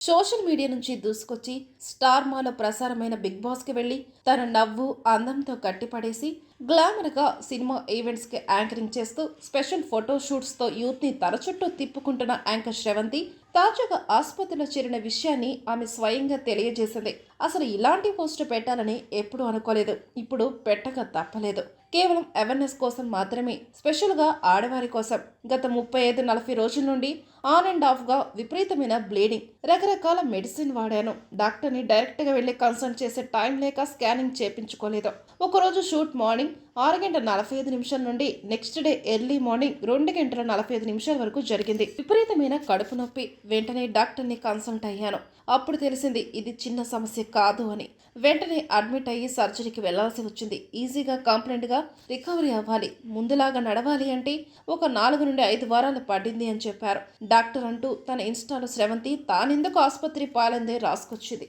Social media నుంచి దూసుకొచ్చి star మాలో ప్రసారమైన బిగ్ బాస్కి వెళ్ళి తన నవ్వు అందంతో కట్టిపడేసి గ్లామర్గా సినిమా ఈవెంట్స్కి యాంకరింగ్ చేస్తూ స్పెషల్ ఫోటో షూట్స్తో యూత్ని తన చుట్టూ తిప్పుకుంటున్న యాంకర్ శ్రవంతి తాజాగా ఆసుపత్రిలో చేరిన విషయాన్ని ఆమె స్వయంగా తెలియజేసింది. అసలు ఇలాంటి పోస్టు పెట్టాలని ఎప్పుడూ అనుకోలేదు. ఇప్పుడు పెట్టక తప్పలేదు. కేవలం అవేర్నెస్ కోసం మాత్రమే, స్పెషల్గా ఆడవారి కోసం. గత 35-40 రోజుల నుండి ఆన్ అండ్ ఆఫ్గా విపరీతమైన బ్లీడింగ్, రకరకాల మెడిసిన్ వాడాను. డాక్టర్ని డైరెక్ట్గా వెళ్ళి కన్సల్ట్ చేసే టైం లేక స్కానింగ్ చేయించుకోలేదు. ఒకరోజు షూట్ మార్నింగ్ 6:45 నుండి నెక్స్ట్ డే ఎర్లీ మార్నింగ్ 2:45 వరకు జరిగింది. విపరీతమైన కడుపు నొప్పి. వెంటనే డాక్టర్ని కన్సల్ట్ అయ్యాను. అప్పుడు తెలిసింది ఇది చిన్న సమస్య కాదు అని. వెంటనే అడ్మిట్ అయ్యి సర్జరీకి వెళ్లాల్సి వచ్చింది. ఈజీగా కాంప్లెంట్గా రికవరీ అవ్వాలి, ముందులాగా నడవాలి అంటే ఒక 4 నుండి 5 వారాలు పడింది అని చెప్పారు డాక్టర్. అంటూ తన ఇన్స్టాలో శ్రవంతి తానెందుకు ఆసుపత్రి పాలందే రాసుకొచ్చింది.